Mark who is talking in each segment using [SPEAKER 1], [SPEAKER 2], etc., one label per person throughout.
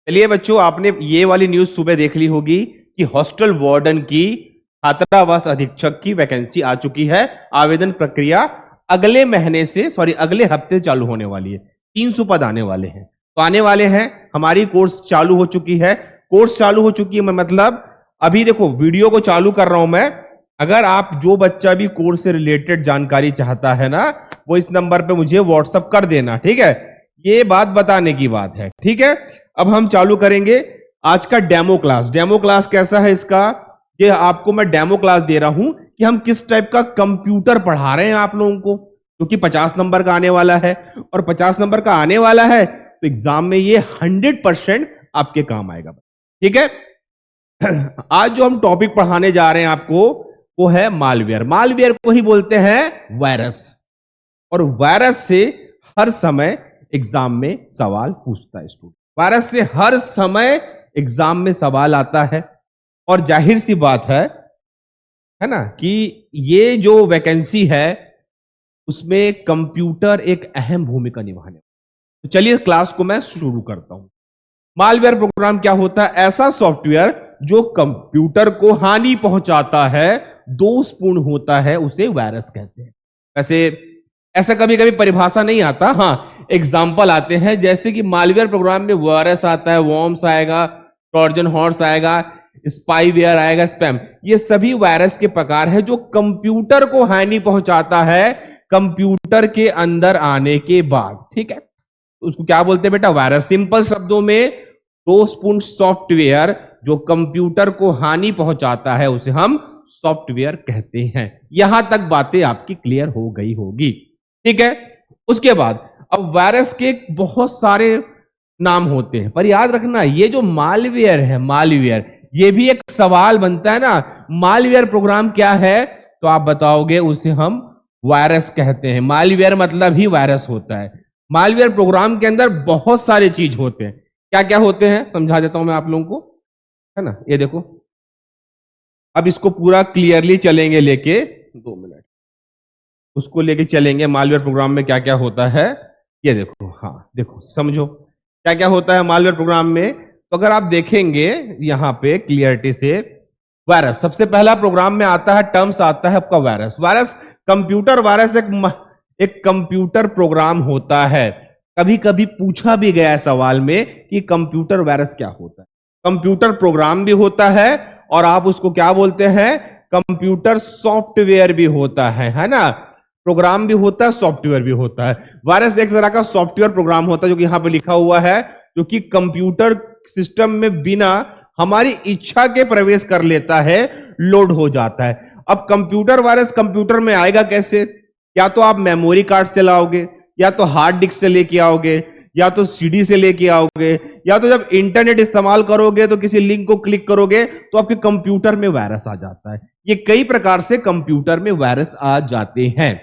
[SPEAKER 1] चलिए बच्चों, आपने ये वाली न्यूज सुबह देख ली होगी कि हॉस्टल वार्डन की छात्रावास अधीक्षक की वैकेंसी आ चुकी है। आवेदन प्रक्रिया अगले हफ्ते चालू होने वाली है। 300 पद आने वाले हैं, तो आने वाले हैं। हमारी कोर्स चालू हो चुकी है। कोर्स चालू हो चुकी है मतलब अभी देखो वीडियो को चालू कर रहा हूं मैं। अगर आप जो बच्चा भी कोर्स से रिलेटेड जानकारी चाहता है ना, वो इस नंबर पे मुझे व्हाट्सअप कर देना, ठीक है। ये बात बताने की बात है, ठीक है। अब हम चालू करेंगे आज का डेमो क्लास। डेमो क्लास कैसा है इसका, ये आपको मैं डेमो क्लास दे रहा हूं कि हम किस टाइप का कंप्यूटर पढ़ा रहे हैं आप लोगों को, क्योंकि 50 नंबर का आने वाला है। और 50 नंबर का आने वाला है तो एग्जाम में ये 100% आपके काम आएगा, ठीक है। आज जो हम टॉपिक पढ़ाने जा रहे हैं आपको, वो है मालवेयर। मालवेयर को ही बोलते हैं वायरस, और वायरस से हर समय एग्जाम में सवाल पूछता है स्टूडेंट। वायरस से हर समय एग्जाम में सवाल आता है, और जाहिर सी बात है ना, कि ये जो वैकेंसी है उसमें कंप्यूटर एक अहम भूमिका निभाने। तो चलिए क्लास को मैं शुरू करता हूं। मालवेयर प्रोग्राम क्या होता है? ऐसा सॉफ्टवेयर जो कंप्यूटर को हानि पहुंचाता है, दोषपूर्ण होता है, उसे वायरस कहते हैं। वैसे ऐसा कभी कभी परिभाषा नहीं आता, हाँ एग्जाम्पल आते हैं, जैसे कि मालवेयर प्रोग्राम में वायरस आता है, वॉर्म्स आएगा, ट्रोजन हॉर्स आएगा, स्पाईवेयर आएगा, स्पैम। ये सभी वायरस के प्रकार है जो कंप्यूटर को हानि पहुंचाता है कंप्यूटर के अंदर आने के बाद, ठीक है। उसको क्या बोलते हैं बेटा? वायरस। सिंपल शब्दों में दोषपूर्ण सॉफ्टवेयर जो कंप्यूटर को हानि पहुंचाता है उसे हम सॉफ्टवेयर कहते हैं। यहां तक बातें आपकी क्लियर हो गई होगी, ठीक है। उसके बाद अब वायरस के बहुत सारे नाम होते हैं, पर याद रखना ये जो मालवेयर है, मालवेयर, ये भी एक सवाल बनता है ना, मालवेयर प्रोग्राम क्या है? तो आप बताओगे उसे हम वायरस कहते हैं। मालवेयर मतलब ही वायरस होता है। मालवेयर प्रोग्राम के अंदर बहुत सारे चीज होते हैं। क्या क्या होते हैं समझा देता हूं मैं आप लोगों को, है ना। ये देखो, अब इसको पूरा क्लियरली चलेंगे लेके, 2 मिनट उसको लेके चलेंगे। मालवेयर प्रोग्राम में क्या क्या होता है ये देखो, हाँ देखो समझो क्या क्या होता है मालवेयर प्रोग्राम में। तो अगर आप देखेंगे यहां पे क्लियरिटी से, वायरस सबसे पहला प्रोग्राम में आता है, टर्म्स आता है आपका वायरस। वायरस कंप्यूटर वायरस एक कंप्यूटर प्रोग्राम होता है। कभी कभी पूछा भी गया है सवाल में कि कंप्यूटर वायरस क्या होता है। कंप्यूटर प्रोग्राम भी होता है, और आप उसको क्या बोलते हैं? कंप्यूटर सॉफ्टवेयर भी होता है ना। प्रोग्राम भी होता है, सॉफ्टवेयर भी होता है। वायरस एक तरह का सॉफ्टवेयर प्रोग्राम होता है, जो कि यहां पे लिखा हुआ है, जो कि कंप्यूटर सिस्टम में बिना हमारी इच्छा के प्रवेश कर लेता है, लोड हो जाता है। अब कंप्यूटर वायरस कंप्यूटर में आएगा कैसे? या तो आप मेमोरी कार्ड से लाओगे, या तो हार्ड डिस्क से लेके आओगे, या तो सीडी से लेके आओगे, या तो जब इंटरनेट इस्तेमाल करोगे तो किसी लिंक को क्लिक करोगे तो आपके कंप्यूटर में वायरस आ जाता है। ये कई प्रकार से कंप्यूटर में वायरस आ जाते हैं।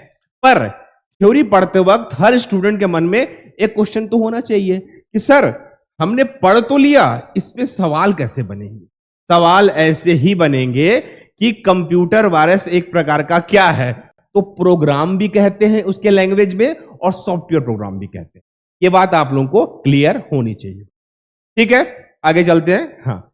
[SPEAKER 1] पर थ्योरी पढ़ते वक्त हर स्टूडेंट के मन में एक क्वेश्चन तो होना चाहिए कि सर हमने पढ़ तो लिया, इस पे सवाल कैसे बनेंगे? सवाल ऐसे ही बनेंगे कि कंप्यूटर वायरस एक प्रकार का क्या है, तो प्रोग्राम भी कहते हैं उसके लैंग्वेज में, और सॉफ्टवेयर प्रोग्राम भी कहते हैं। ये बात आप लोगों को क्लियर होनी चाहिए, ठीक है। आगे चलते हैं। हाँ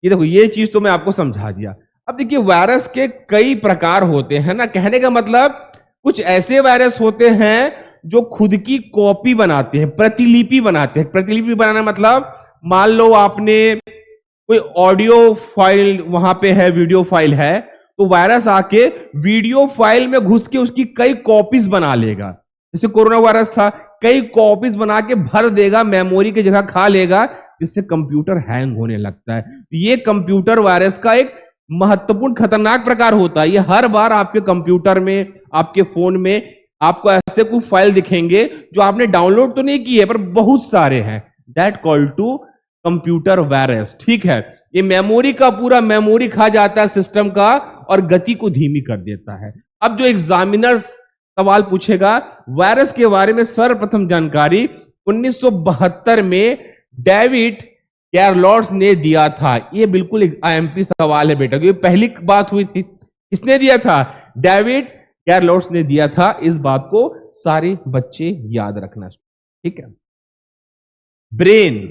[SPEAKER 1] ये देखो, ये चीज तो मैं आपको समझा दिया। अब देखिए वायरस के कई प्रकार होते हैं ना, कहने का मतलब कुछ ऐसे वायरस होते हैं जो खुद की कॉपी बनाते हैं, प्रतिलिपि बनाते हैं। प्रतिलिपि बनाना मतलब मान लो आपने कोई ऑडियो फाइल वहां पे है, वीडियो फाइल है, तो वायरस आके वीडियो फाइल में घुस के उसकी कई कॉपीज बना लेगा। जैसे कोरोना वायरस था, कई कॉपीज बना के भर देगा, मेमोरी की जगह खा लेगा, जिससे कंप्यूटर हैंग होने लगता है। ये कंप्यूटर वायरस का एक महत्वपूर्ण खतरनाक प्रकार होता है। ये हर बार आपके कंप्यूटर में, आपके फोन में आपको ऐसे कुछ फाइल दिखेंगे जो आपने डाउनलोड तो नहीं की है, पर बहुत सारे हैं। That called to computer virus, ठीक है। ये मेमोरी का पूरा मेमोरी खा जाता है सिस्टम का, और गति को धीमी कर देता है। अब जो एग्जामिनर सवाल पूछेगा वायरस के बारे में, सर्वप्रथम जानकारी 1972 में डेविड गैरलॉर्ड्स ने दिया था। ये बिल्कुल एक आईएमपी सवाल है बेटा, क्योंकि पहली बात हुई थी, किसने दिया था? डेविड गैरलॉर्ड्स ने दिया था। इस बात को सारे बच्चे याद रखना, ठीक है। ब्रेन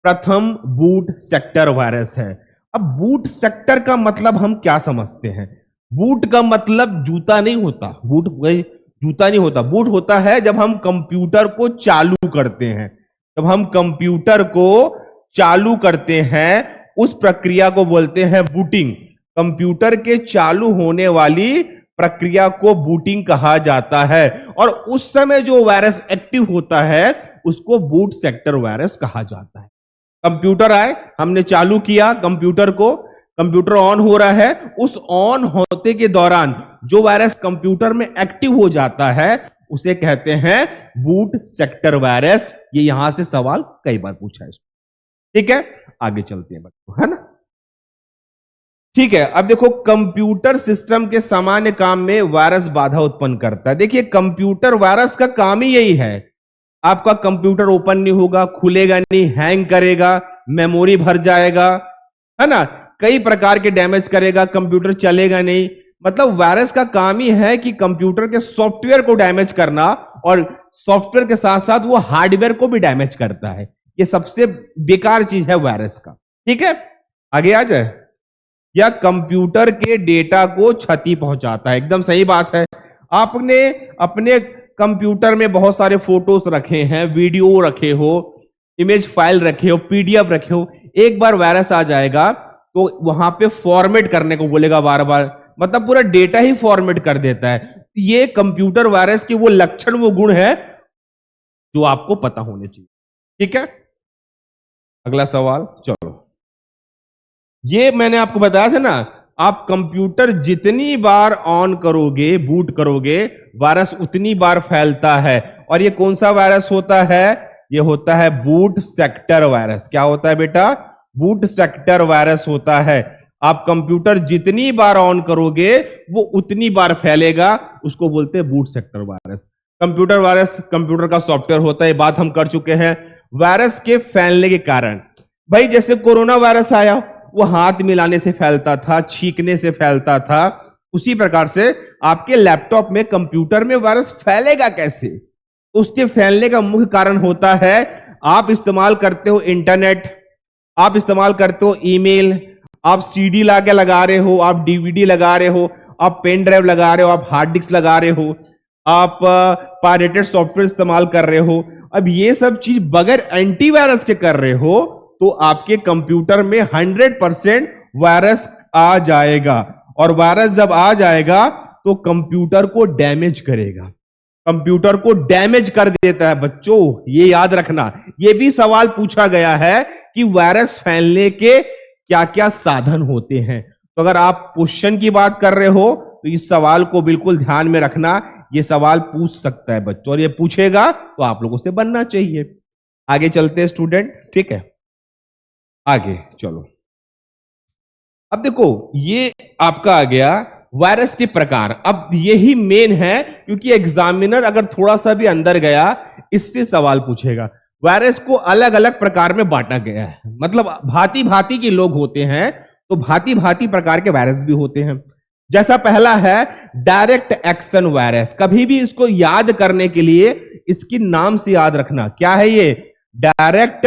[SPEAKER 1] प्रथम बूट सेक्टर वायरस है। अब बूट सेक्टर का मतलब हम क्या समझते हैं? बूट का मतलब जूता नहीं होता, जूता नहीं होता। बूट होता है जब हम कंप्यूटर को चालू करते हैं। जब हम कंप्यूटर को चालू करते हैं उस प्रक्रिया को बोलते हैं बूटिंग। कंप्यूटर के चालू होने वाली प्रक्रिया को बूटिंग कहा जाता है और उस समय जो वायरस एक्टिव होता है उसको बूट सेक्टर वायरस कहा जाता है। कंप्यूटर आए, हमने चालू किया कंप्यूटर को, कंप्यूटर ऑन हो रहा है, उस ऑन होते के दौरान जो वायरस कंप्यूटर में एक्टिव हो जाता है उसे कहते हैं बूट सेक्टर वायरस। ये यहां से सवाल कई बार पूछा है। ठीक है, आगे चलते हैं बच्चों, है ना। ठीक है, अब देखो कंप्यूटर सिस्टम के सामान्य काम में वायरस बाधा उत्पन्न करता है। देखिए कंप्यूटर वायरस का काम ही यही है, आपका कंप्यूटर ओपन नहीं होगा, खुलेगा नहीं, हैंग करेगा, मेमोरी भर जाएगा, है ना, कई प्रकार के डैमेज करेगा, कंप्यूटर चलेगा नहीं। मतलब वायरस का काम ही है कि कंप्यूटर के सॉफ्टवेयर को डैमेज करना और सॉफ्टवेयर के साथ साथ वो हार्डवेयर को भी डैमेज करता है। ये सबसे बेकार चीज है वायरस का। ठीक है, आगे आ जाए। या कंप्यूटर के डेटा को क्षति पहुंचाता है। एकदम सही बात है। आपने अपने कंप्यूटर में बहुत सारे फोटोज रखे हैं, वीडियो रखे हो, इमेज फाइल रखे हो, पीडीएफ रखे हो, एक बार वायरस आ जाएगा तो वहां पे फॉर्मेट करने को बोलेगा बार बार, मतलब पूरा डेटा ही फॉर्मेट कर देता है। ये कंप्यूटर वायरस के वो लक्षण, वो गुण है जो आपको पता होने चाहिए। ठीक है, अगला सवाल चलो। ये मैंने आपको बताया था ना, आप कंप्यूटर जितनी बार ऑन करोगे, बूट करोगे, वायरस उतनी बार फैलता है। और ये कौन सा वायरस होता है? ये होता है बूट सेक्टर वायरस। क्या होता है बेटा? बूट सेक्टर वायरस होता है। आप कंप्यूटर जितनी बार ऑन करोगे वो उतनी बार फैलेगा, उसको बोलते हैं boot sector virus. Computer virus computer का सॉफ्टवेयर होता है, बात हम कर चुके हैं। वायरस के फैलने के कारण, भाई जैसे कोरोना वायरस आया, वो हाथ मिलाने से फैलता था, छींकने से फैलता था, उसी प्रकार से आपके लैपटॉप में, कंप्यूटर में वायरस फैलेगा कैसे? उसके फैलने का मुख्य कारण होता है आप इस्तेमाल करते हो इंटरनेट, आप इस्तेमाल करते हो ईमेल, आप सीडी लाके लगा रहे हो, आप डीवीडी लगा रहे हो, आप पेन ड्राइव लगा रहे हो, आप हार्ड डिस्क लगा रहे हो, आप पायरेटेड सॉफ्टवेयर इस्तेमाल कर रहे हो। अब ये सब चीज बगैर एंटीवायरस के कर रहे हो तो आपके कंप्यूटर में 100% वायरस आ जाएगा। और वायरस जब आ जाएगा तो कंप्यूटर को डैमेज करेगा, कंप्यूटर को डैमेज कर देता है। बच्चों ये याद रखना, ये भी सवाल पूछा गया है कि वायरस फैलने के क्या क्या साधन होते हैं। तो अगर आप क्वेश्चन की बात कर रहे हो तो इस सवाल को बिल्कुल ध्यान में रखना, ये सवाल पूछ सकता है बच्चों, और ये पूछेगा तो आप लोगों से बनना चाहिए। आगे चलते हैं स्टूडेंट, ठीक है, आगे चलो। अब देखो ये आपका आ गया वायरस के प्रकार। अब यही मेन है, क्योंकि एग्जामिनर अगर थोड़ा सा भी अंदर गया इससे सवाल पूछेगा। वायरस को अलग अलग प्रकार में बांटा गया है, मतलब भांति भांति के लोग होते हैं तो भांति भांति प्रकार के वायरस भी होते हैं। जैसा पहला है डायरेक्ट एक्शन वायरस। कभी भी इसको याद करने के लिए इसकी नाम से याद रखना, क्या है ये? Direct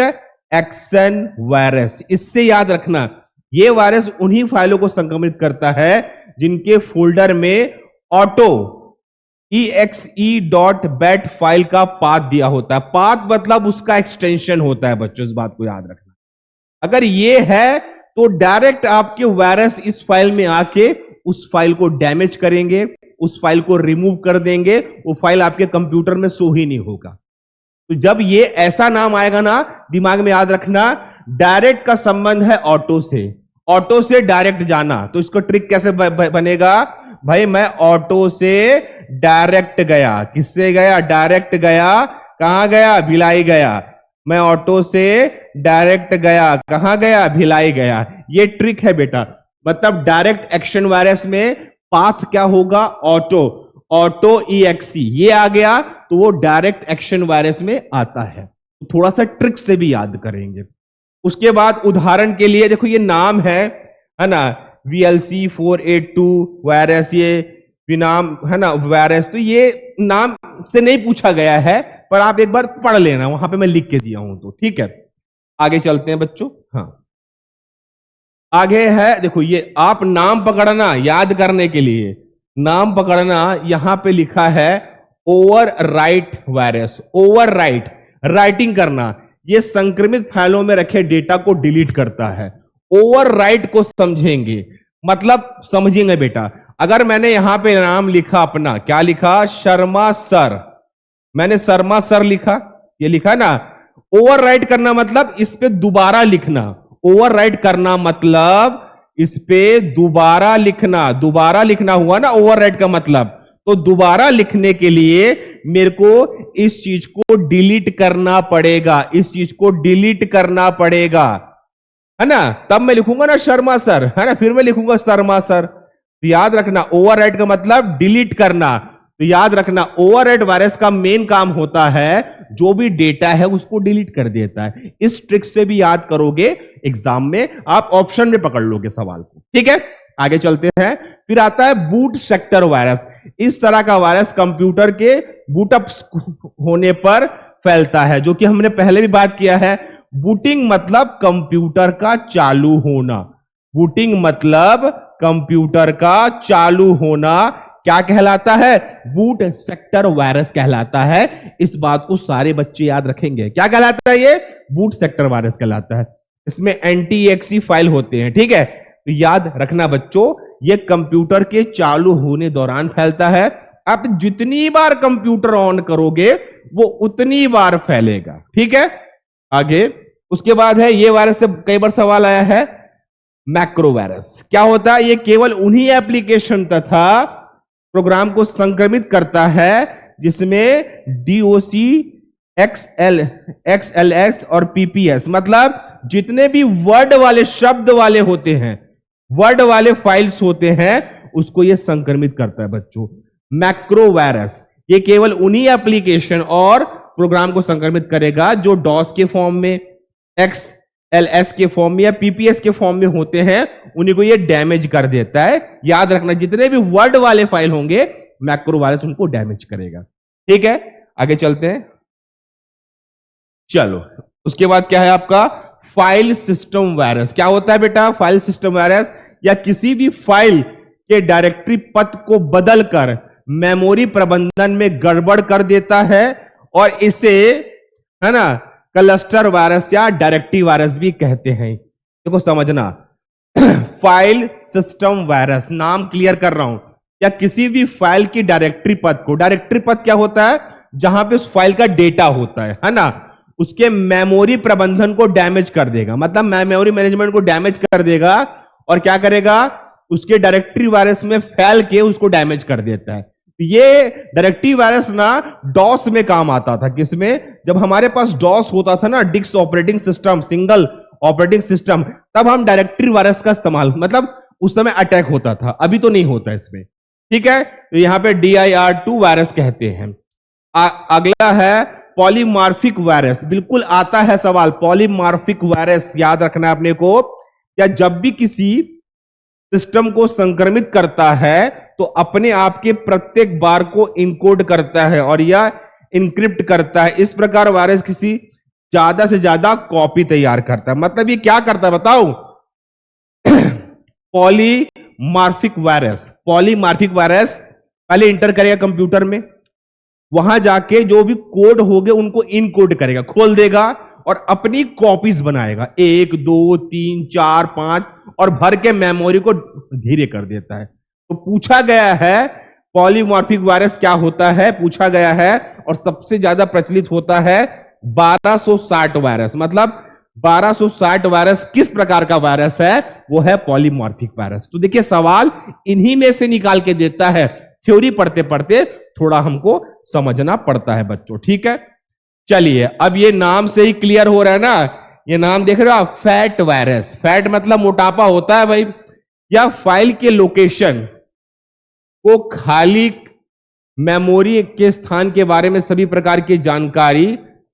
[SPEAKER 1] action virus. इससे याद रखना, ये वायरस उन्हीं फाइलों को संक्रमित करता है जिनके फोल्डर में ऑटो exe.bat फाइल का पाथ दिया होता है। पाथ मतलब उसका एक्सटेंशन होता है बच्चों, इस बात को याद रखना। अगर ये है तो डायरेक्ट आपके वायरस इस फाइल में आके उस फाइल को डैमेज करेंगे, उस फाइल को रिमूव कर देंगे, वो फाइल आपके कंप्यूटर में शो ही नहीं होगा। तो जब ये ऐसा नाम आएगा ना, दिमाग में याद रखना, डायरेक्ट का संबंध है ऑटो से, ऑटो से डायरेक्ट जाना। तो इसको ट्रिक कैसे बनेगा? भाई मैं ऑटो से डायरेक्ट गया, किससे गया? डायरेक्ट गया, कहां गया? भिलाई गया। मैं ऑटो से डायरेक्ट गया, कहां गया? भिलाई गया। ये ट्रिक है बेटा। मतलब डायरेक्ट एक्शन वायरस में पाथ क्या होगा? ऑटो, ऑटो exe ये आ गया तो वो डायरेक्ट एक्शन वायरस में आता है। थोड़ा सा ट्रिक से भी याद करेंगे। उसके बाद उदाहरण के लिए देखो ये नाम है ना, VLC 482 वायरस, ये भी नाम है ना वायरस। तो ये नाम से नहीं पूछा गया है, पर आप एक बार पढ़ लेना, वहां पे मैं लिख के दिया हूं तो ठीक है। आगे चलते हैं बच्चों। हाँ, आगे है, देखो ये आप नाम पकड़ना, याद करने के लिए नाम पकड़ना, यहां पे लिखा है over right virus. Over right, writing करना, ये संक्रमित फाइलों में रखे डेटा को डिलीट करता है। ओवर राइट को समझेंगे, मतलब समझेंगे बेटा। अगर मैंने यहां पे नाम लिखा अपना, क्या लिखा, शर्मा सर, मैंने शर्मा सर लिखा, ये लिखा ना। ओवर राइट करना मतलब इस पे दोबारा लिखना। ओवर राइट करना मतलब इस पे दोबारा लिखना। दोबारा लिखना हुआ ना ओवर राइट का मतलब। तो दोबारा लिखने के लिए मेरे को इस चीज को डिलीट करना पड़ेगा, इस चीज को डिलीट करना पड़ेगा, है ना। तब मैं लिखूंगा ना शर्मा सर, है ना, फिर मैं लिखूंगा शर्मा सर। तो याद रखना ओवरराइट का मतलब डिलीट करना। तो याद रखना ओवरराइट वायरस का मेन काम होता है जो भी डेटा है उसको डिलीट कर देता है। इस ट्रिक से भी याद करोगे, एग्जाम में आप ऑप्शन में पकड़ लोगे सवाल को, ठीक है। आगे चलते हैं। फिर आता है बूट सेक्टर वायरस। इस तरह का वायरस कंप्यूटर के बूटअप होने पर फैलता है, जो कि हमने पहले भी बात किया है। बूटिंग मतलब कंप्यूटर का चालू होना। बूटिंग मतलब कंप्यूटर का चालू होना क्या कहलाता है, बूट सेक्टर वायरस कहलाता है। इस बात को सारे बच्चे याद रखेंगे। क्या कहलाता है ये, बूट सेक्टर वायरस कहलाता है। इसमें एंटी-एक्सी फाइल होते हैं, ठीक है। तो याद रखना बच्चों, ये कंप्यूटर के चालू होने दौरान फैलता है। आप जितनी बार कंप्यूटर ऑन करोगे वो उतनी बार फैलेगा, ठीक है। आगे उसके बाद है, ये वायरस से कई बार सवाल आया है, मैक्रो वायरस। क्या होता है, ये केवल उन्हीं एप्लीकेशन तथा प्रोग्राम को संक्रमित करता है जिसमें डीओसी, एक्सएलएस और पीपीएस, मतलब जितने भी वर्ड वाले शब्द वाले होते हैं, वर्ड वाले फाइल्स होते हैं, उसको ये संक्रमित करता है बच्चों। मैक्रो वायरस ये केवल उन्हीं एप्लीकेशन और प्रोग्राम को संक्रमित करेगा जो डॉस के फॉर्म में, एक्सएलएस के फॉर्म में या पीपीएस के फॉर्म में होते हैं, उन्हीं को ये डैमेज कर देता है। याद रखना जितने भी वर्ड वाले फाइल होंगे मैक्रो वायरस उनको डैमेज करेगा, ठीक है। आगे चलते हैं। चलो उसके बाद क्या है आपका, फाइल सिस्टम वायरस। क्या होता है बेटा, फाइल सिस्टम वायरस या किसी भी फाइल के डायरेक्टरी पथ को बदलकर मेमोरी प्रबंधन में गड़बड़ कर देता है, और इसे, है ना, क्लस्टर वायरस या डायरेक्टरी वायरस भी कहते हैं। देखो समझना, फाइल सिस्टम वायरस, नाम क्लियर कर रहा हूं, या किसी भी फाइल की डायरेक्टरी पथ को, डायरेक्टरी पथ क्या होता है, जहां पे उस फाइल का डेटा होता है ना, उसके मेमोरी प्रबंधन को डैमेज कर देगा। मतलब मेमोरी मैनेजमेंट को डैमेज कर देगा, और क्या करेगा, उसके डायरेक्टरी वायरस में फैल के उसको डैमेज कर देता है। ये डायरेक्टरी वायरस ना डॉस में काम आता था। किसमें, जब हमारे पास डॉस होता था ना, disk operating system, single operating system, तब हम डायरेक्टरी वायरस का इस्तेमाल, मतलब उस समय अटैक होता था, अभी तो नहीं होता इसमें, ठीक है। तो यहां पे DIR2 वायरस कहते हैं। अगला है पॉलीमार्फिक वायरस। बिल्कुल आता है सवाल, पॉलीमार्फिक वायरस याद रखना है अपने को। या जब भी किसी सिस्टम को संक्रमित करता है तो अपने आप के प्रत्येक बार को इनकोड करता है और या इनक्रिप्ट करता है। इस प्रकार वायरस किसी ज्यादा से ज्यादा कॉपी तैयार करता है। मतलब ये क्या करता है बताओ, पॉलीमार्फिक वायरस। पॉलीमार्फिक वायरस पहले इंटर करेगा कंप्यूटर में, वहां जाके जो भी कोड होंगे उनको इनकोड करेगा, खोल देगा और अपनी कॉपीज बनाएगा, 1 2 3 4 5, और भर के मेमोरी को धीरे कर देता है। तो पूछा गया है पॉलीमॉर्फिक वायरस क्या होता है, पूछा गया है, और सबसे ज्यादा प्रचलित होता है 1260 वायरस। मतलब 1260 वायरस किस प्रकार का वायरस है, वो है पॉलीमॉर्फिक वायरस। तो देखिए सवाल इन्हीं में से निकाल के देता है। थ्योरी पढ़ते पढ़ते थोड़ा हमको समझना पड़ता है बच्चों, ठीक है। चलिए अब ये नाम से ही क्लियर हो रहा है ना, ये नाम देख रहे हो आप, फैट वायरस। फैट मतलब मोटापा होता है भाई। या फाइल के लोकेशन को खाली मेमोरी के स्थान के बारे में सभी प्रकार की जानकारी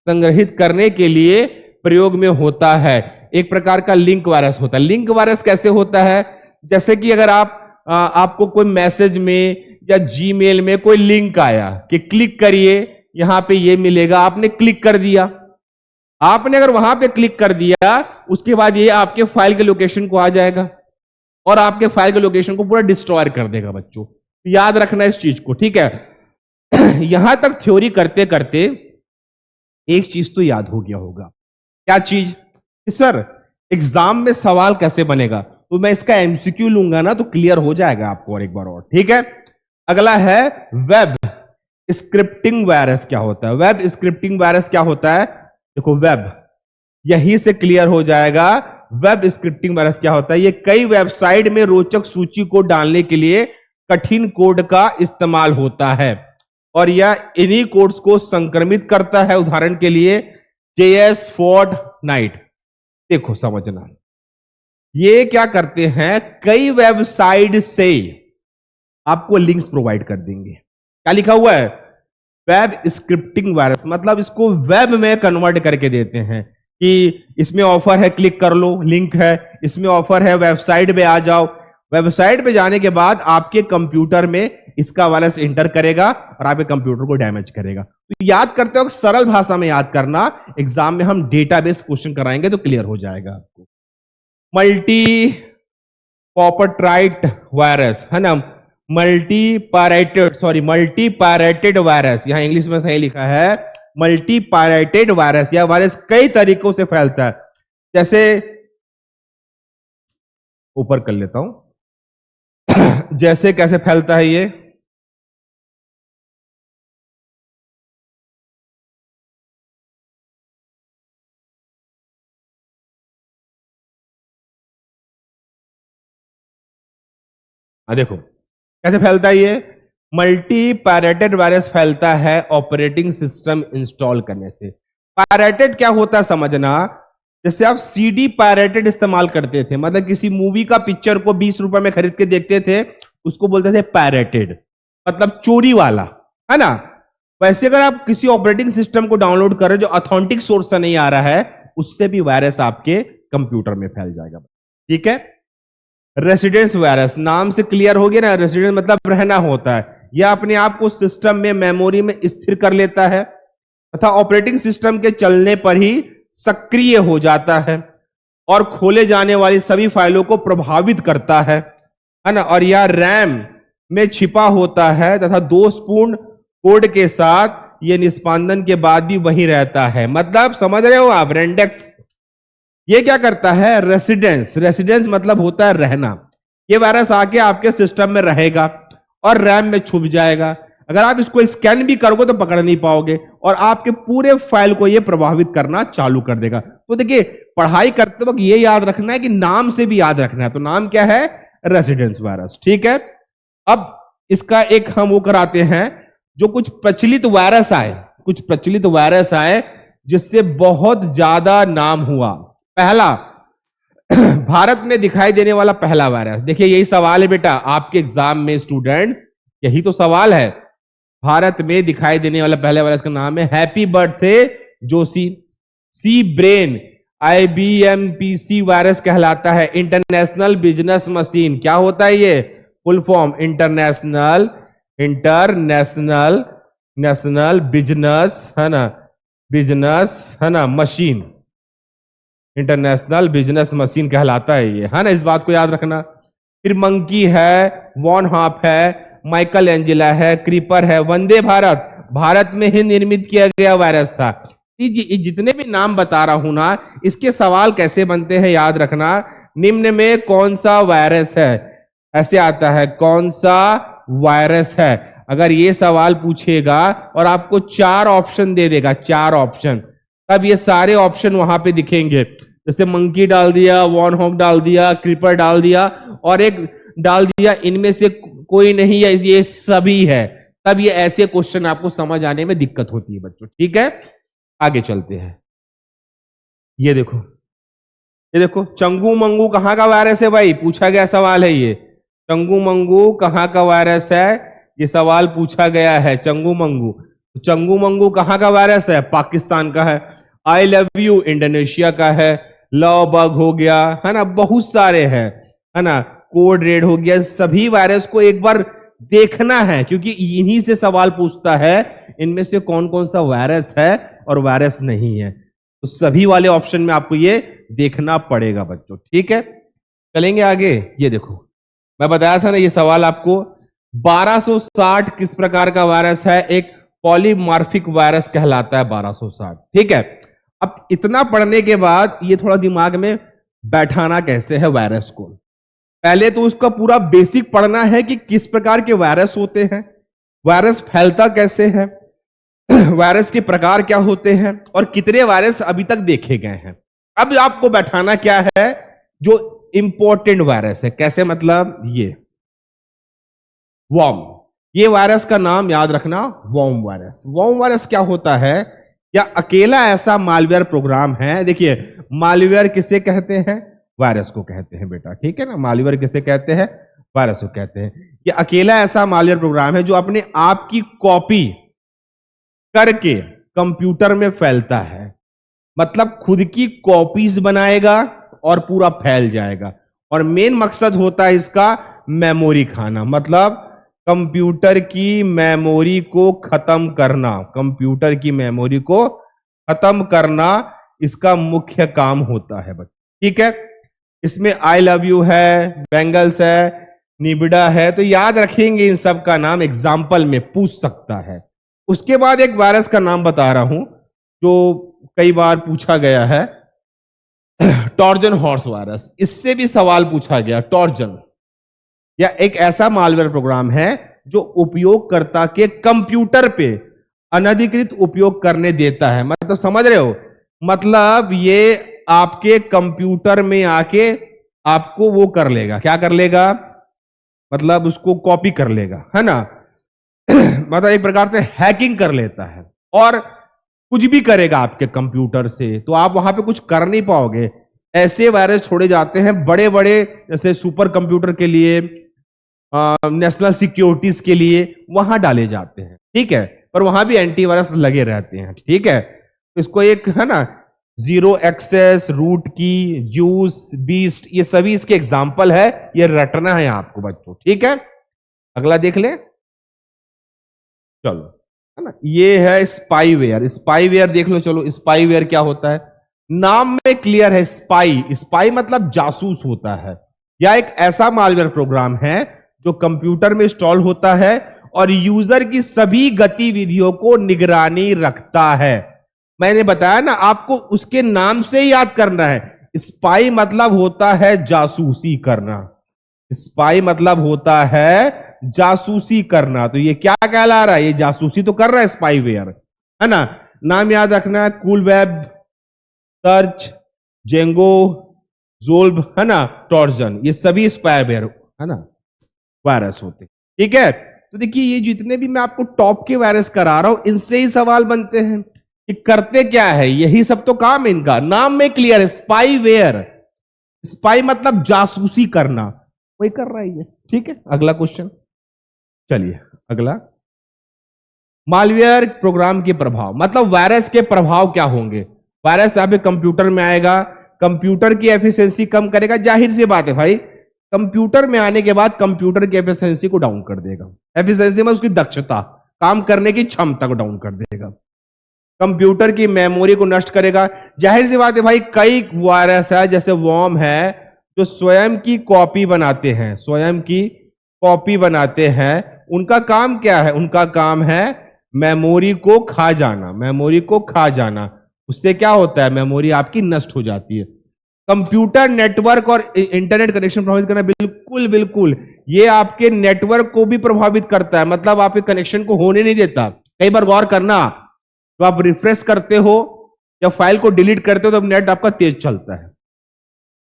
[SPEAKER 1] संग्रहित करने के लिए प्रयोग में होता है। एक प्रकार का लिंक वायरस होता है। लिंक वायरस कैसे होता है, जैसे कि अगर आपको कोई मैसेज में या जीमेल में कोई लिंक आया कि क्लिक करिए, यहां पे ये मिलेगा, आपने क्लिक कर दिया, आपने अगर वहां पे क्लिक कर दिया, उसके बाद ये आपके फाइल के लोकेशन को आ जाएगा और आपके फाइल के लोकेशन को पूरा डिस्ट्रॉय कर देगा बच्चों। याद रखना इस चीज को, ठीक है। यहां तक थ्योरी करते करते एक चीज तो याद हो गया होगा। क्या चीज? सर एग्जाम में सवाल कैसे बनेगा, तो मैं इसका एमसीक्यू लूंगा ना तो क्लियर हो जाएगा आपको और एक बार और, ठीक है। अगला है वेब स्क्रिप्टिंग वायरस क्या होता है। वेब स्क्रिप्टिंग वायरस क्या होता है? देखो वेब, यहीं से क्लियर हो जाएगा वेब स्क्रिप्टिंग वायरस क्या होता है। ये कई वेबसाइट में रोचक सूची को डालने के लिए कठिन कोड का इस्तेमाल होता है और यह इन्हीं कोड्स को संक्रमित करता है। उदाहरण के लिए JS Fortnite, देखो समझना, ये क्या करते हैं, कई वेबसाइट से आपको लिंक्स प्रोवाइड कर देंगे। क्या लिखा हुआ है? वेब स्क्रिप्टिंग वायरस, मतलब इसको वेब में कन्वर्ट करके देते हैं कि इसमें ऑफर है, क्लिक कर लो, लिंक है, इसमें ऑफर है, वेबसाइट पे आ जाओ। वेबसाइट पे जाने के बाद आपके कंप्यूटर में इसका वायरस इंटर करेगा और आपके कंप्यूटर को डैमेज करेगा। तो याद करते वक्त सरल भाषा में याद करना, एग्जाम में हम डेटाबेस क्वेश्चन कराएंगे तो क्लियर हो जाएगा आपको। मल्टी पॉपट्राइट वायरस है ना, मल्टी पायरेटेड वायरस, यहां इंग्लिश में सही लिखा है मल्टी पायरेटेड वायरस। यह वायरस कई तरीकों से फैलता है, जैसे ऊपर कर लेता हूं, जैसे कैसे फैलता है ये, देखो कैसे फैलता है ये। मल्टी पायरेटेड वायरस फैलता है ऑपरेटिंग सिस्टम इंस्टॉल करने से। पायरेटेड क्या होता है समझना, जैसे आप सीडी पायरेटेड इस्तेमाल करते थे, मतलब किसी मूवी का पिक्चर को 20 रुपए में खरीद के देखते थे, उसको बोलते थे पायरेटेड, मतलब चोरी वाला, है ना। वैसे अगर आप किसी ऑपरेटिंग सिस्टम को डाउनलोड कर रहे हो जो ऑथेंटिक सोर्स से नहीं आ रहा है, उससे भी वायरस आपके कंप्यूटर में फैल जाएगा, ठीक है। रेसिडेंस वायरस, नाम से क्लियर हो गया ना, रेसिडेंस मतलब रहना होता है। यह अपने आप को सिस्टम में मेमोरी में स्थिर कर लेता है तथा ऑपरेटिंग सिस्टम के चलने पर ही सक्रिय हो जाता है और खोले जाने वाली सभी फाइलों को प्रभावित करता है ना। और यह रैम में छिपा होता है तथा दोषपूर्ण कोड के साथ यह निष्पादन के बाद भी वहीं रहता है। मतलब समझ रहे हो आप, रेंडेक्स ये क्या करता है, रेसिडेंस मतलब होता है रहना। ये वायरस आके आपके सिस्टम में रहेगा और रैम में छुप जाएगा। अगर आप इसको स्कैन भी करोगे तो पकड़ नहीं पाओगे और आपके पूरे फाइल को ये प्रभावित करना चालू कर देगा। तो देखिए, पढ़ाई करते वक्त ये याद रखना है कि नाम से भी याद रखना है। तो नाम क्या है? रेसिडेंस वायरस, ठीक है। अब इसका एक हम वो कराते हैं, जो कुछ प्रचलित वायरस आए जिससे बहुत ज्यादा नाम हुआ। पहला भारत में दिखाई देने वाला पहला वायरस, देखिए यही सवाल है बेटा आपके एग्जाम में स्टूडेंट, यही तो सवाल है। भारत में दिखाई देने वाला पहले वायरस का नाम है हैप्पी बर्थडे जोशी। सी ब्रेन IBMPC वायरस कहलाता है। इंटरनेशनल बिजनेस मशीन, क्या होता है ये? फुल फॉर्म इंटरनेशनल बिजनेस, है ना, बिजनेस, है ना, मशीन, इंटरनेशनल बिजनेस मशीन कहलाता है ये, है ना। इस बात को याद रखना। फिर मंकी है, वॉन हाफ है, माइकल एंजेला है, क्रीपर है। वंदे भारत में ही निर्मित किया गया वायरस था। जितने भी नाम बता रहा हूं ना, इसके सवाल कैसे बनते हैं याद रखना। निम्न में कौन सा वायरस है, ऐसे आता है, कौन सा वायरस है। अगर ये सवाल पूछेगा और आपको 4 ऑप्शन दे देगा, 4 ऑप्शन, तब ये सारे ऑप्शन वहां पे दिखेंगे। जैसे मंकी डाल दिया, वॉन हॉक डाल दिया, क्रीपर डाल दिया और एक डाल दिया इनमें से कोई नहीं है, ये सभी है, तब ये ऐसे क्वेश्चन आपको समझ आने में दिक्कत होती है बच्चों, ठीक है। आगे चलते हैं। ये देखो चंगू मंगू कहां का वायरस है भाई, पूछा गया सवाल है ये। चंगू मंगू कहां का वायरस है, ये सवाल पूछा गया है। चंगू मंगू कहां का वायरस है? पाकिस्तान का है। आई लव यू इंडोनेशिया का है। लव बग हो गया, है ना, बहुत सारे हैं, है ना, कोड रेड हो गया। सभी वायरस को एक बार देखना है क्योंकि इन्हीं से सवाल पूछता है इनमें से कौन कौन सा वायरस है और वायरस नहीं है। तो सभी वाले ऑप्शन में आपको ये देखना पड़ेगा बच्चों, ठीक है। चलेंगे आगे। ये देखो, मैं बताया था ना ये सवाल आपको, 1260 किस प्रकार का वायरस है? एक पॉलीमार्फिक वायरस कहलाता है 1260, ठीक है। अब इतना पढ़ने के बाद ये थोड़ा दिमाग में बैठाना कैसे है वायरस को। पहले तो उसका पूरा बेसिक पढ़ना है कि किस प्रकार के वायरस होते हैं, वायरस फैलता कैसे है, वायरस के प्रकार क्या होते हैं और कितने वायरस अभी तक देखे गए हैं। अब आपको बैठाना क्या है, जो इंपॉर्टेंट वायरस है। कैसे मतलब, ये वॉर्म, ये वायरस का नाम याद रखना, वॉर्म वायरस। वॉर्म वायरस क्या होता है? या अकेला ऐसा मालवेयर प्रोग्राम है। देखिए, मालवेयर किसे कहते हैं? वायरस को कहते हैं बेटा, ठीक है ना। मालवेयर किसे कहते हैं? वायरस को कहते हैं। ये अकेला ऐसा मालवेयर प्रोग्राम है जो अपने आप की कॉपी करके कंप्यूटर में फैलता है। मतलब खुद की कॉपीज बनाएगा और पूरा फैल जाएगा। और मेन मकसद होता है इसका मेमोरी खाना, मतलब कंप्यूटर की मेमोरी को खत्म करना। कंप्यूटर की मेमोरी को खत्म करना इसका मुख्य काम होता है बच्चों, ठीक है। इसमें आई लव यू है, बेंगल्स है, निबिडा है, तो याद रखेंगे इन सब का नाम, एग्जाम्पल में पूछ सकता है। उसके बाद एक वायरस का नाम बता रहा हूं जो कई बार पूछा गया है, टॉर्जन हॉर्स वायरस। इससे भी सवाल पूछा गया। टॉर्जन या एक ऐसा मालवेयर प्रोग्राम है जो उपयोगकर्ता के कंप्यूटर पे अनधिकृत उपयोग करने देता है। मतलब समझ रहे हो, मतलब ये आपके कंप्यूटर में आके आपको वो कर लेगा, क्या कर लेगा, मतलब उसको कॉपी कर लेगा, है ना। मतलब एक प्रकार से हैकिंग कर लेता है और कुछ भी करेगा आपके कंप्यूटर से, तो आप वहां पे कुछ कर नहीं पाओगे। ऐसे वायरस छोड़े जाते हैं बड़े बड़े, जैसे सुपर कंप्यूटर के लिए, नेशनल सिक्योरिटीज के लिए वहां डाले जाते हैं, ठीक है। पर वहां भी एंटीवायरस लगे रहते हैं, ठीक है। तो इसको एक है ना, जीरो एक्सेस, रूट की, जूस, बीस्ट, ये सभी इसके एग्जाम्पल है। ये रटना है आपको बच्चों, ठीक है। अगला देख ले, चलो, है ना। ये है स्पाईवेयर। स्पाईवेयर देख लो, चलो। स्पाईवेयर क्या होता है? नाम में क्लियर है, स्पाई। स्पाई मतलब जासूस होता है, या एक ऐसा मालवेयर प्रोग्राम है जो कंप्यूटर में इंस्टॉल होता है और यूजर की सभी गतिविधियों को निगरानी रखता है। मैंने बताया ना आपको, उसके नाम से ही याद करना है। स्पाई मतलब होता है जासूसी करना। स्पाई मतलब होता है जासूसी करना। तो ये क्या कहला रहा है? ये जासूसी तो कर रहा है स्पाईवेयर, है ना। नाम याद रखना है, कूल वेब, सर्च, जेंगो, जोल्ब, है ना, टॉर्जन, ये सभी स्पाईवेयर, है ना, वायरस होते, ठीक है। तो देखिए, ये जितने भी मैं आपको टॉप के वायरस करा रहा हूं, इनसे ही सवाल बनते हैं कि करते क्या है। यही सब तो काम है इनका, नाम में क्लियर है, स्पाईवेयर। स्पाई मतलब जासूसी करना, वही कर रहा है ये, ठीक है। अगला क्वेश्चन, चलिए अगला। मालवेयर प्रोग्राम के प्रभाव, मतलब वायरस के प्रभाव क्या होंगे। वायरस आपके कंप्यूटर में आएगा, कंप्यूटर की एफिशिएंसी कम करेगा। जाहिर सी बात है भाई, कंप्यूटर में आने के बाद कंप्यूटर की एफिशिएंसी को डाउन कर देगा। एफिशिएंसी में उसकी दक्षता, काम करने की क्षमता को डाउन कर देगा। कंप्यूटर की मेमोरी को नष्ट करेगा। जाहिर सी बात है भाई, कई वायरस है जैसे वॉर्म है जो स्वयं की कॉपी बनाते हैं, स्वयं की कॉपी बनाते हैं। उनका काम क्या है? उनका काम है मेमोरी को खा जाना, मेमोरी को खा जाना। उससे क्या होता है? मेमोरी आपकी नष्ट हो जाती है। कंप्यूटर नेटवर्क और इंटरनेट कनेक्शन प्रभावित करना, बिल्कुल बिल्कुल, ये आपके नेटवर्क को भी प्रभावित करता है, मतलब आपके कनेक्शन को होने नहीं देता। कई बार गौर करना, तो आप रिफ्रेश करते हो या फाइल को डिलीट करते हो तो नेट आपका तेज चलता है।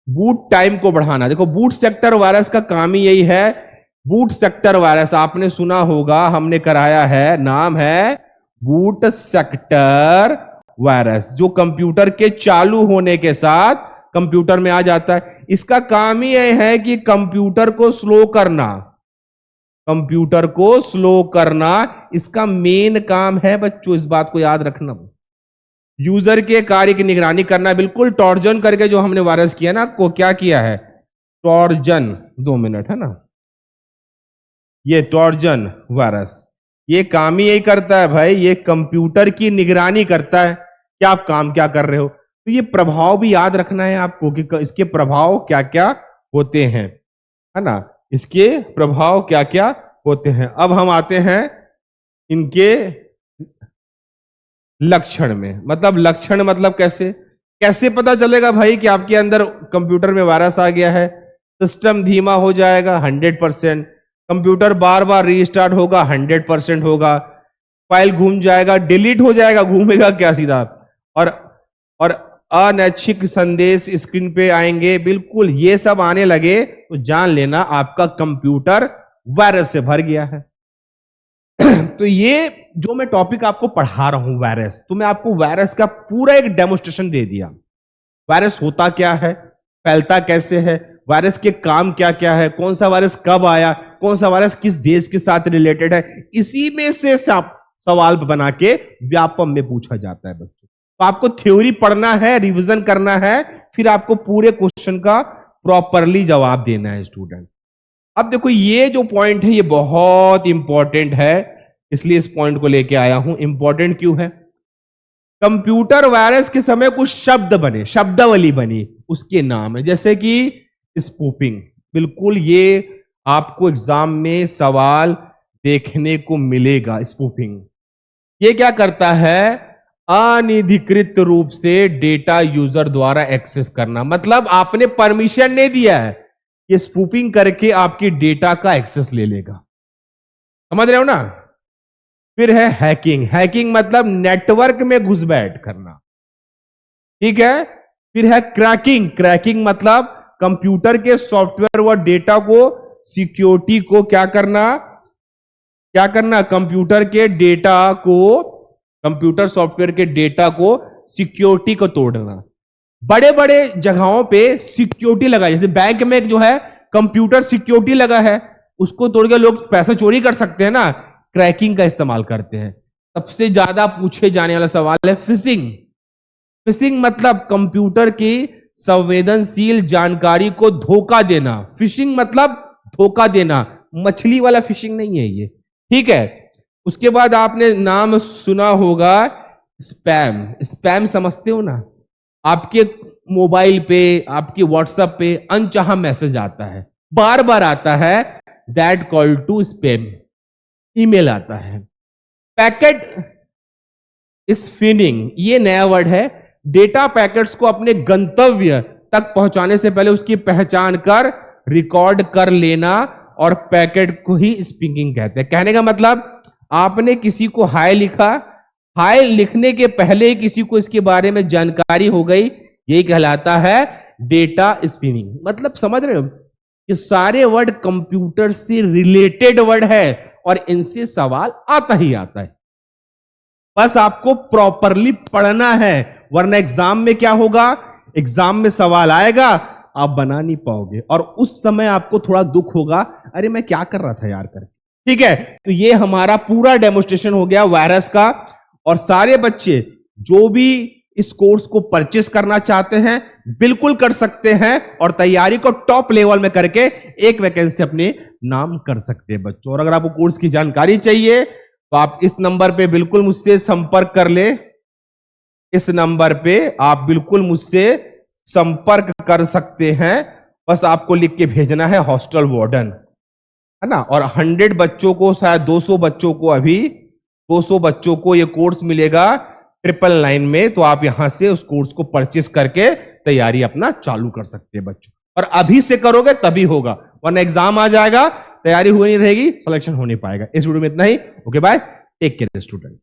[SPEAKER 1] बूट टाइम को बढ़ाना, देखो बूट सेक्टर वायरस का काम ही यही है। बूट सेक्टर वायरस आपने सुना होगा, हमने कराया है, नाम है बूट सेक्टर वायरस, जो कंप्यूटर के चालू होने के साथ कंप्यूटर में आ जाता है। इसका काम ही यह है कि कंप्यूटर को स्लो करना, कंप्यूटर को स्लो करना इसका मेन काम है बच्चों, इस बात को याद रखना। यूजर के कार्य की निगरानी करना, बिल्कुल। टॉर्जन करके जो हमने वायरस किया ना, को क्या किया है? टॉर्जन, 2 मिनट, है ना, ये टॉर्जन वायरस, ये काम ही यही करता है भाई, ये कंप्यूटर की निगरानी करता है। क्या आप काम क्या कर रहे हो। तो ये प्रभाव भी याद रखना है आपको कि इसके प्रभाव क्या क्या होते हैं, है ना, इसके प्रभाव क्या क्या होते हैं। अब हम आते हैं इनके लक्षण में। मतलब लक्षण मतलब कैसे कैसे पता चलेगा भाई कि आपके अंदर कंप्यूटर में वायरस आ गया है। सिस्टम धीमा हो जाएगा 100%, कंप्यूटर बार बार रीस्टार्ट होगा 100% होगा, फाइल घूम जाएगा, डिलीट हो जाएगा, घूमेगा क्या सीधा, और अनैच्छिक संदेश स्क्रीन पे आएंगे, बिल्कुल ये सब आने लगे तो जान लेना आपका कंप्यूटर वायरस से भर गया है। तो ये जो मैं टॉपिक आपको पढ़ा रहा हूं वायरस, तो मैं आपको वायरस का पूरा एक डेमोस्ट्रेशन दे दिया। वायरस होता क्या है, फैलता कैसे है, वायरस के काम क्या क्या है, कौन सा वायरस कब आया, कौन सा वायरस किस देश के साथ रिलेटेड है, इसी में से सवाल बना के व्यापम में पूछा जाता है बच्चों। तो आपको थ्योरी पढ़ना है, रिवीजन करना है, फिर आपको पूरे क्वेश्चन का प्रॉपरली जवाब देना है स्टूडेंट। अब देखो ये जो पॉइंट है ये बहुत इंपॉर्टेंट है, इसलिए इस पॉइंट को लेके आया हूं। इंपॉर्टेंट क्यों है? कंप्यूटर वायरस के समय कुछ शब्द बने, शब्दावली बनी, उसके नाम है, जैसे कि स्पूफिंग। बिल्कुल ये आपको एग्जाम में सवाल देखने को मिलेगा। स्पूफिंग ये क्या करता है? अनधिकृत रूप से डेटा यूजर द्वारा एक्सेस करना, मतलब आपने परमिशन नहीं दिया है, ये स्पूफिंग करके आपकी डेटा का एक्सेस ले लेगा। समझ रहे हो ना? फिर है हैकिंग। हैकिंग मतलब नेटवर्क में घुसपैठ करना, ठीक है। फिर है क्रैकिंग। क्रैकिंग मतलब कंप्यूटर के सॉफ्टवेयर व डेटा को, सिक्योरिटी को क्या करना, कंप्यूटर के डेटा को, कंप्यूटर सॉफ्टवेयर के डेटा को, सिक्योरिटी को तोड़ना। बड़े बड़े जगहों पे सिक्योरिटी लगा, जैसे बैंक में जो है कंप्यूटर सिक्योरिटी लगा है, उसको तोड़ के लोग पैसा चोरी कर सकते हैं ना, क्रैकिंग का इस्तेमाल करते हैं। सबसे ज्यादा पूछे जाने वाला सवाल है फिशिंग। फिशिंग मतलब कंप्यूटर की संवेदनशील जानकारी को धोखा देना। फिशिंग मतलब धोखा देना, मछली वाला फिशिंग नहीं है ये, ठीक है। उसके बाद आपने नाम सुना होगा स्पैम। स्पैम समझते हो ना? आपके मोबाइल पे, आपके व्हाट्सएप पे अनचाहा मैसेज आता है, बार बार आता है, that call to spam. Email आता है। पैकेट स्फिनिंग ये नया वर्ड है। डेटा पैकेट्स को अपने गंतव्य तक पहुंचाने से पहले उसकी पहचान कर रिकॉर्ड कर लेना, और पैकेट को ही स्पिंगिंग कहते हैं। कहने का मतलब आपने किसी को हाय लिखा, हाय लिखने के पहले ही किसी को इसके बारे में जानकारी हो गई, यही कहलाता है डेटा स्पिनिंग। मतलब समझ रहे हो कि सारे वर्ड कंप्यूटर से रिलेटेड वर्ड है और इनसे सवाल आता ही आता है। बस आपको प्रॉपरली पढ़ना है, वरना एग्जाम में क्या होगा, एग्जाम में सवाल आएगा, आप बना नहीं पाओगे, और उस समय आपको थोड़ा दुख होगा, अरे मैं क्या कर रहा था यार कर। ठीक है, तो ये हमारा पूरा डेमोस्ट्रेशन हो गया वायरस का। और सारे बच्चे जो भी इस कोर्स को परचेस करना चाहते हैं बिल्कुल कर सकते हैं, और तैयारी को टॉप लेवल में करके एक वैकेंसी अपने नाम कर सकते हैं बच्चों। और अगर आपको कोर्स की जानकारी चाहिए तो आप इस नंबर पे बिल्कुल मुझसे संपर्क कर ले। इस नंबर पे आप बिल्कुल मुझसे संपर्क कर सकते हैं। बस आपको लिख के भेजना है हॉस्टल वार्डन, है ना। और 100 बच्चों को, शायद 200 बच्चों को, अभी 200 बच्चों को ये कोर्स मिलेगा 999 में। तो आप यहां से उस कोर्स को परचेस करके तैयारी अपना चालू कर सकते हैं बच्चों। और अभी से करोगे तभी होगा, वरना एग्जाम आ जाएगा, तैयारी हुई नहीं रहेगी, सिलेक्शन हो नहीं पाएगा। इस वीडियो में इतना ही। Okay bye, take care student.